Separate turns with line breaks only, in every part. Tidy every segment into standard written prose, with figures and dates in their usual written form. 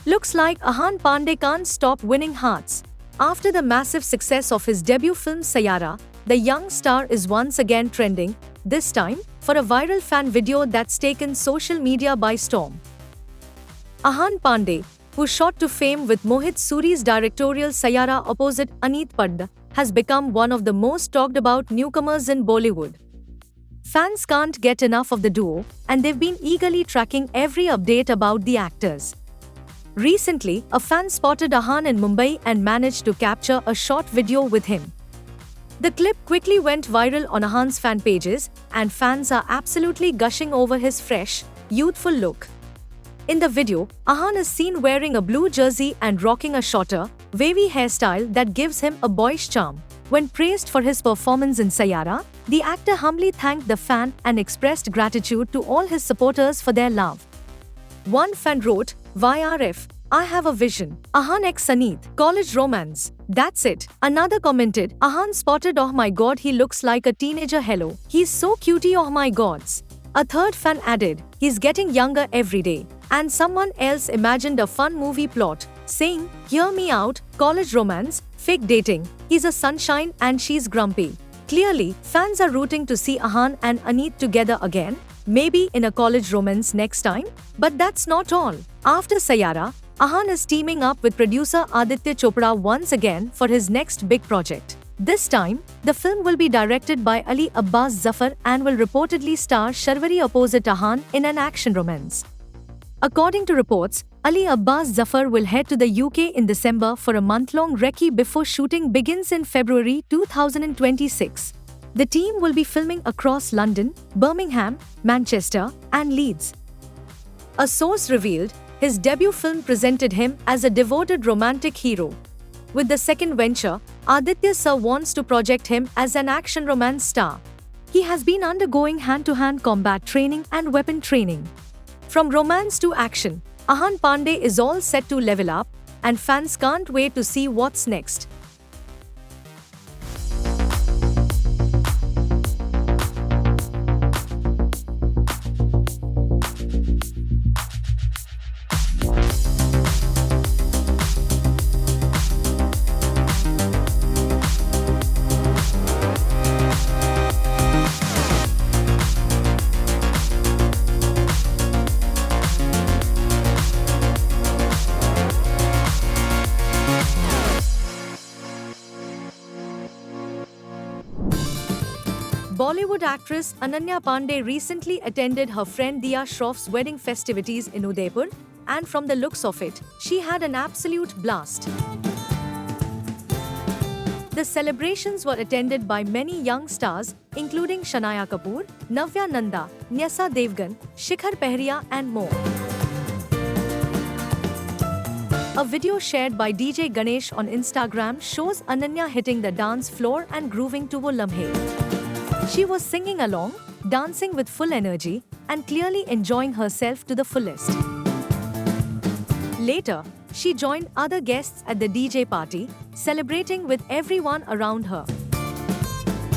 Looks like Ahan Pandey can't stop winning hearts. After the massive success of his debut film Sayara, the young star is once again trending, this time for a viral fan video that's taken social media by storm. Ahan Pandey, who shot to fame with Mohit Suri's directorial Sayara opposite Aneet Padda, has become one of the most talked about newcomers in Bollywood. Fans can't get enough of the duo, and they've been eagerly tracking every update about the actors. Recently, a fan spotted Ahan in Mumbai and managed to capture a short video with him. The clip quickly went viral on Ahan's fan pages, and fans are absolutely gushing over his fresh, youthful look. In the video, Ahan is seen wearing a blue jersey and rocking a shorter, wavy hairstyle that gives him a boyish charm. When praised for his performance in Sayara, the actor humbly thanked the fan and expressed gratitude to all his supporters for their love. One fan wrote, "YRF, I have a vision. Ahan x Aneet, college romance. That's it." Another commented, "Ahan spotted, oh my god, he looks like a teenager, hello. He's so cutie, oh my gods." A third fan added, "He's getting younger every day." And someone else imagined a fun movie plot, saying, "Hear me out, college romance, fake dating. He's a sunshine and she's grumpy." Clearly, fans are rooting to see Ahan and Aneet together again, maybe in a college romance next time. But that's not all. After Sayara, Ahan is teaming up with producer Aditya Chopra once again for his next big project. This time, the film will be directed by Ali Abbas Zafar and will reportedly star Sharwari opposite Ahan in an action romance. According to reports, Ali Abbas Zafar will head to the UK in December for a month-long recce before shooting begins in February 2026. The team will be filming across London, Birmingham, Manchester, and Leeds. A source revealed, his debut film presented him as a devoted romantic hero. With the second venture, Aditya Sir wants to project him as an action romance star. He has been undergoing hand-to-hand combat training and weapon training. From romance to action, Ahan Pandey is all set to level up, and fans can't wait to see what's next. Bollywood actress Ananya Pandey recently attended her friend Diya Shroff's wedding festivities in Udaipur, and from the looks of it, she had an absolute blast. The celebrations were attended by many young stars, including Shanaya Kapoor, Navya Nanda, Nyasa Devgan, Shikhar Pehriya, and more. A video shared by DJ Ganesh on Instagram shows Ananya hitting the dance floor and grooving to Wo Lamhe. She was singing along, dancing with full energy, and clearly enjoying herself to the fullest. Later, she joined other guests at the DJ party, celebrating with everyone around her.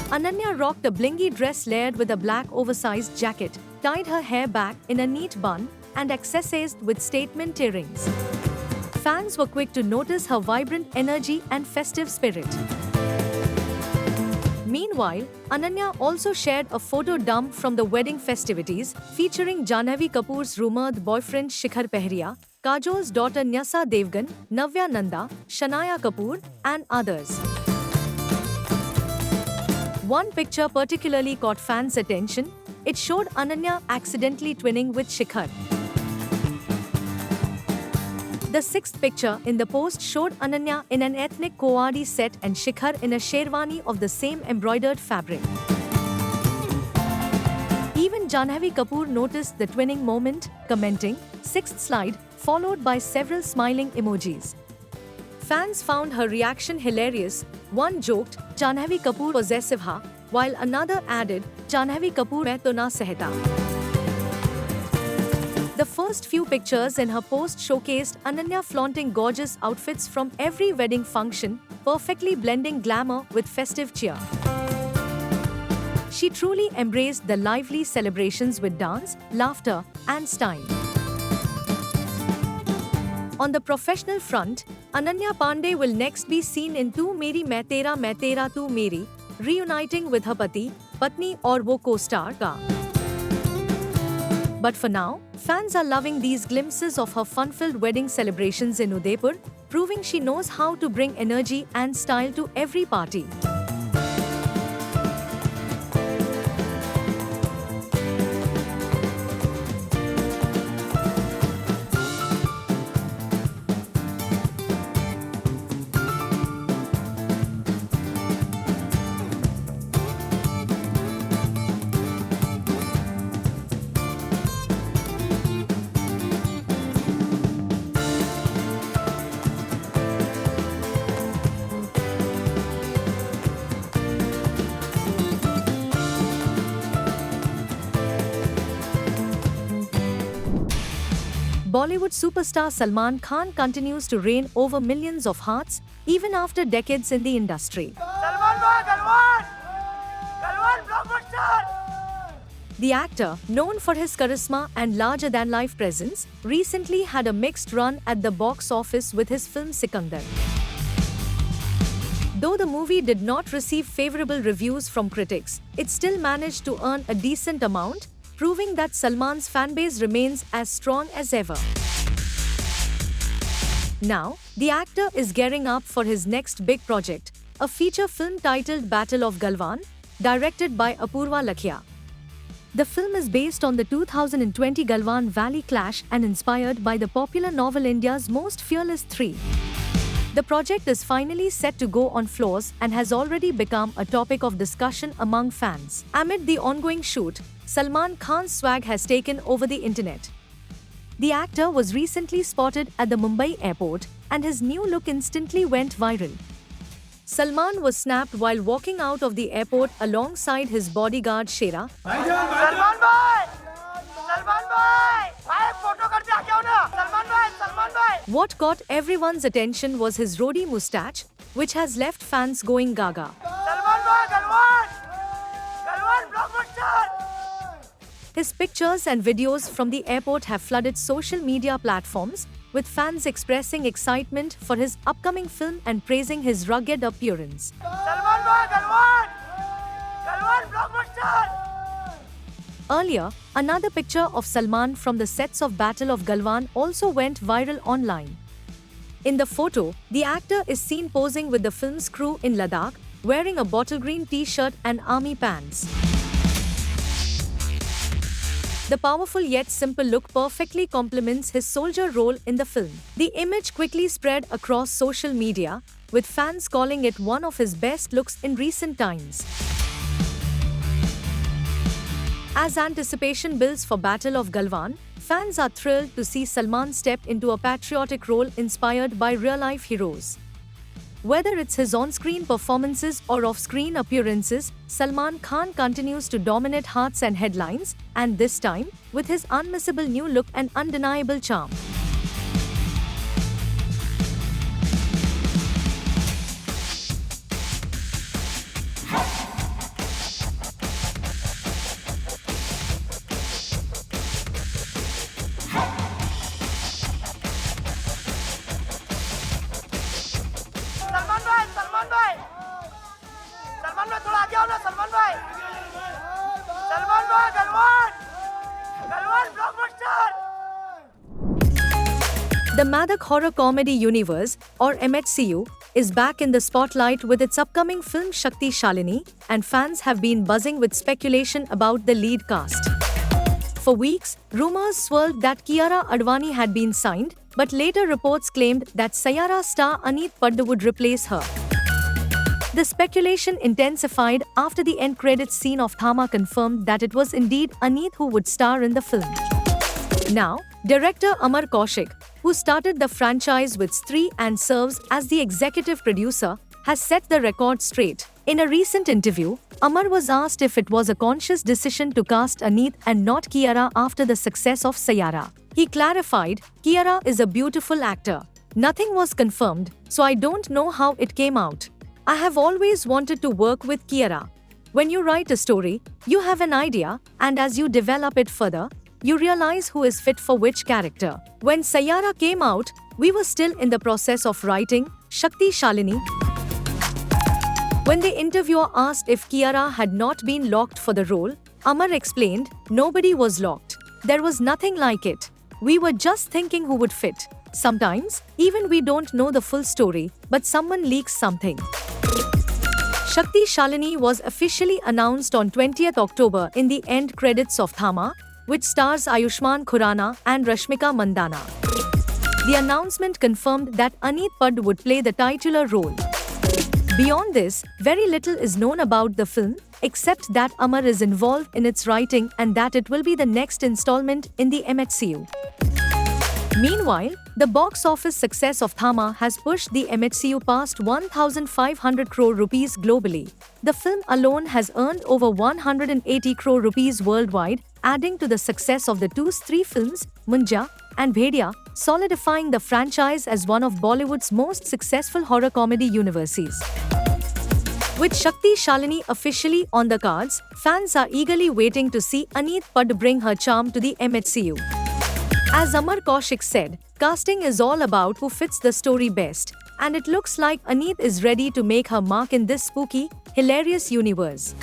Ananya rocked a blingy dress layered with a black oversized jacket, tied her hair back in a neat bun, and accessorized with statement earrings. Fans were quick to notice her vibrant energy and festive spirit. Meanwhile, Ananya also shared a photo dump from the wedding festivities, featuring Janhavi Kapoor's rumored boyfriend Shikhar Pehriya, Kajol's daughter Nyasa Devgan, Navya Nanda, Shanaya Kapoor, and others. One picture particularly caught fans' attention. It showed Ananya accidentally twinning with Shikhar. The sixth picture in the post showed Ananya in an ethnic Kowadi set and Shikhar in a sherwani of the same embroidered fabric. Even Janhavi Kapoor noticed the twinning moment, commenting, "Sixth slide," followed by several smiling emojis. Fans found her reaction hilarious. One joked, "Janhavi Kapoor possessive ha," while another added, "Janhavi Kapoor main to na sehta." The first few pictures in her post showcased Ananya flaunting gorgeous outfits from every wedding function, perfectly blending glamour with festive cheer. She truly embraced the lively celebrations with dance, laughter, and style. On the professional front, Ananya Pandey will next be seen in Tu Meri Main Tera Tu Meri, reuniting with her pati, Patni Aur Wo co-star Ka. But for now, fans are loving these glimpses of her fun-filled wedding celebrations in Udaipur, proving she knows how to bring energy and style to every party. Bollywood superstar Salman Khan continues to reign over millions of hearts even after decades in the industry. The actor, known for his charisma and larger-than-life presence, recently had a mixed run at the box office with his film Sikandar. Though the movie did not receive favorable reviews from critics, it still managed to earn a decent amount, proving that Salman's fanbase remains as strong as ever. Now, the actor is gearing up for his next big project, a feature film titled Battle of Galwan, directed by Apurva Lakhia. The film is based on the 2020 Galwan Valley clash and inspired by the popular novel India's Most Fearless 3. The project is finally set to go on floors and has already become a topic of discussion among fans. Amid the ongoing shoot, Salman Khan's swag has taken over the internet. The actor was recently spotted at the Mumbai airport, and his new look instantly went viral. Salman was snapped while walking out of the airport alongside his bodyguard Shera.
Salman bhai! Salman bhai! Bhai, photo karte aake aao na! Salman bhai! Salman bhai!
What got everyone's attention was his roadie moustache, which has left fans going gaga.
Salman bhai! Galwan! Galwan blockbuster!
His pictures and videos from the airport have flooded social media platforms, with fans expressing excitement for his upcoming film and praising his rugged appearance.
Salman bhai! Galwan! Galwan blockbuster!
Earlier, another picture of Salman from the sets of Battle of Galwan also went viral online. In the photo, the actor is seen posing with the film's crew in Ladakh, wearing a bottle green t-shirt and army pants. The powerful yet simple look perfectly complements his soldier role in the film. The image quickly spread across social media, with fans calling it one of his best looks in recent times. As anticipation builds for Battle of Galwan, fans are thrilled to see Salman step into a patriotic role inspired by real-life heroes. Whether it's his on-screen performances or off-screen appearances, Salman Khan continues to dominate hearts and headlines, and this time, with his unmissable new look and undeniable charm.
Salman bhai! Salman bhai! Salman bhai, thoda aage aao na, Salman bhai! Salman bhai! Galwan! Galwan blockbuster!
The Madhak Horror Comedy Universe, or MHCU, is back in the spotlight with its upcoming film Shakti Shalini, and fans have been buzzing with speculation about the lead cast. For weeks, rumors swirled that Kiara Advani had been signed, but later reports claimed that Sayara star Aneet Padda would replace her. The speculation intensified after the end credits scene of Thama confirmed that it was indeed Aneet who would star in the film. Now, director Amar Kaushik, who started the franchise with Stree and serves as the executive producer, has set the record straight. In a recent interview, Amar was asked if it was a conscious decision to cast Aneet and not Kiara after the success of Sayara. He clarified, "Kiara is a beautiful actor. Nothing was confirmed, so I don't know how it came out. I have always wanted to work with Kiara. When you write a story, you have an idea, and as you develop it further, you realize who is fit for which character. When Saiyara came out, we were still in the process of writing Shakti Shalini. When the interviewer asked if Kiara had not been locked for the role, Amar explained, nobody was locked. There was nothing like it. We were just thinking who would fit. Sometimes, even we don't know the full story, but someone leaks something. Shakti Shalini was officially announced on 20th October in the end credits of Thama, which stars Ayushmann Khurrana and Rashmika Mandanna. The announcement confirmed that Aneet Pad would play the titular role. Beyond this, very little is known about the film, except that Amar is involved in its writing and that it will be the next installment in the MHCU. Meanwhile, the box office success of Thama has pushed the MHCU past 1,500 crore rupees globally. The film alone has earned over 180 crore rupees worldwide, adding to the success of the two Stree films, Munja and Bhediya, solidifying the franchise as one of Bollywood's most successful horror comedy universes. With Shakti Shalini officially on the cards, fans are eagerly waiting to see Aneet Pad bring her charm to the MHCU. As Amar Kaushik said, casting is all about who fits the story best, and it looks like Aneet is ready to make her mark in this spooky, hilarious universe.